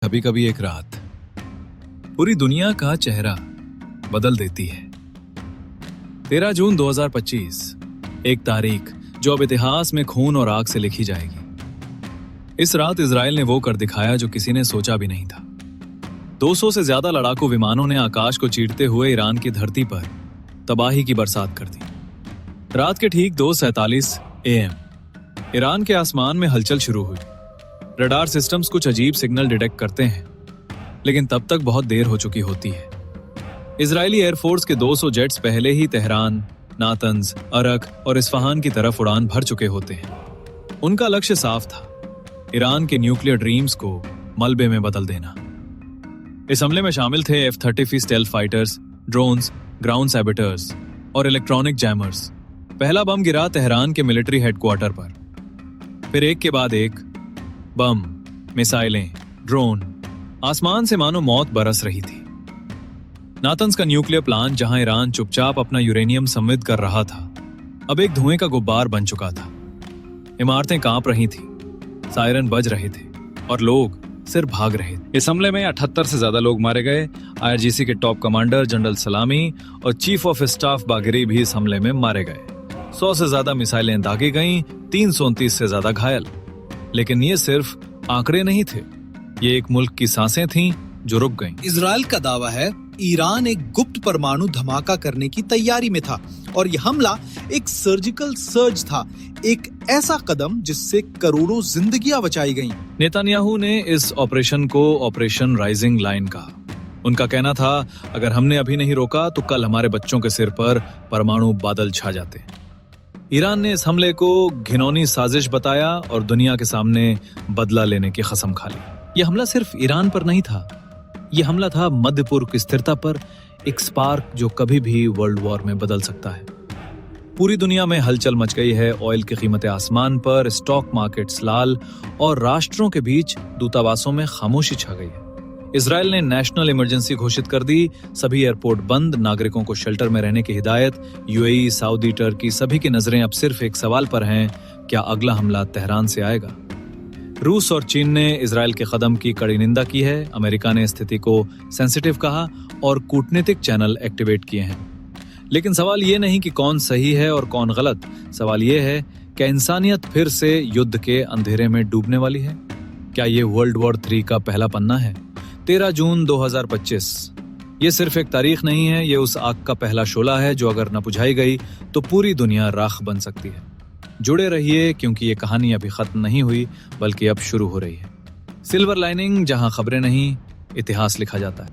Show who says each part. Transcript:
Speaker 1: कभी कभी एक रात पूरी दुनिया का चेहरा बदल देती है। 13 जून 2025, एक तारीख जो अब इतिहास में खून और आग से लिखी जाएगी। इस रात इजराइल ने वो कर दिखाया जो किसी ने सोचा भी नहीं था। 200 से ज्यादा लड़ाकू विमानों ने आकाश को चीरते हुए ईरान की धरती पर तबाही की बरसात कर दी। रात के ठीक 2:47 AM ईरान के आसमान में हलचल शुरू हुई। रडार सिस्टम्स कुछ अजीब सिग्नल डिटेक्ट करते हैं, लेकिन तब तक बहुत देर हो चुकी होती है। इजरायली एयरफोर्स के 200 जेट्स पहले ही तेहरान, नातंज, अरक और इस्फहान की तरफ उड़ान भर चुके होते हैं। उनका लक्ष्य साफ था, ईरान के न्यूक्लियर ड्रीम्स को मलबे में बदल देना। इस हमले में शामिल थे F-35 stealth fighters, drones, ground saboteurs और इलेक्ट्रॉनिक जैमर्स। पहला बम गिरा तेहरान के मिलिट्री हेडक्वार्टर पर, फिर एक के बाद एक बम, मिसाइलें, ड्रोन, आसमान से मानो मौत बरस रही थी। नातंज का न्यूक्लियर प्लांट, जहां ईरान चुपचाप अपना यूरेनियम समृद्ध कर रहा था, अब एक धुएं का गुब्बार बन चुका था। इमारतें कांप रही थीं, सायरन बज रहे थे और लोग सिर्फ भाग रहे थे। इस हमले में 78 से ज्यादा लोग मारे गए। IRGC के टॉप कमांडर जनरल सलामी और चीफ ऑफ स्टाफ बागरी भी इस हमले में मारे गए। 100 से ज्यादा मिसाइलें दागी गईं, 329 से ज्यादा घायल। लेकिन ये सिर्फ आंकड़े नहीं थे, ये एक मुल्क की सांसें थीं जो रुक गईं।
Speaker 2: इजराइल का दावा है ईरान एक गुप्त परमाणु धमाका करने की तैयारी में था और यह हमला एक सर्जिकल सर्ज था, एक ऐसा कदम जिससे करोड़ों जिंदगियां बचाई गईं।
Speaker 1: नेतन्याहू ने इस ऑपरेशन को ऑपरेशन राइजिंग लाइन कहा। उनका कहना था, अगर हमने अभी नहीं रोका तो कल हमारे बच्चों के सिर पर परमाणु बादल छा जाते। ईरान ने इस हमले को घिनौनी साजिश बताया और दुनिया के सामने बदला लेने की कसम खा ली। यह हमला सिर्फ ईरान पर नहीं था, यह हमला था मध्य पूर्व की स्थिरता पर, एक स्पार्क जो कभी भी वर्ल्ड वॉर में बदल सकता है। पूरी दुनिया में हलचल मच गई है। ऑयल की कीमतें आसमान पर, स्टॉक मार्केट्स लाल और राष्ट्रों के बीच दूतावासों में खामोशी छा गई है। इजराइल ने नेशनल इमरजेंसी घोषित कर दी, सभी एयरपोर्ट बंद, नागरिकों को शेल्टर में रहने की हिदायत। UAE, सऊदी, टर्की, सभी की नजरें अब सिर्फ एक सवाल पर हैं, क्या अगला हमला तेहरान से आएगा? रूस और चीन ने इजराइल के कदम की कड़ी निंदा की है। अमेरिका ने स्थिति को सेंसिटिव कहा और कूटनीतिक चैनल एक्टिवेट किए हैं। लेकिन सवाल ये नहीं कि कौन सही है और कौन गलत, सवाल ये है, क्या इंसानियत फिर से युद्ध के अंधेरे में डूबने वाली है? क्या ये वर्ल्ड वॉर 3 का पहला पन्ना है? 13 जून 2025, ये सिर्फ एक तारीख नहीं है, ये उस आग का पहला शोला है जो अगर न बुझाई गई तो पूरी दुनिया राख बन सकती है। जुड़े रहिए, क्योंकि ये कहानी अभी खत्म नहीं हुई, बल्कि अब शुरू हो रही है। सिल्वर लाइनिंग, जहां खबरें नहीं, इतिहास लिखा जाता है।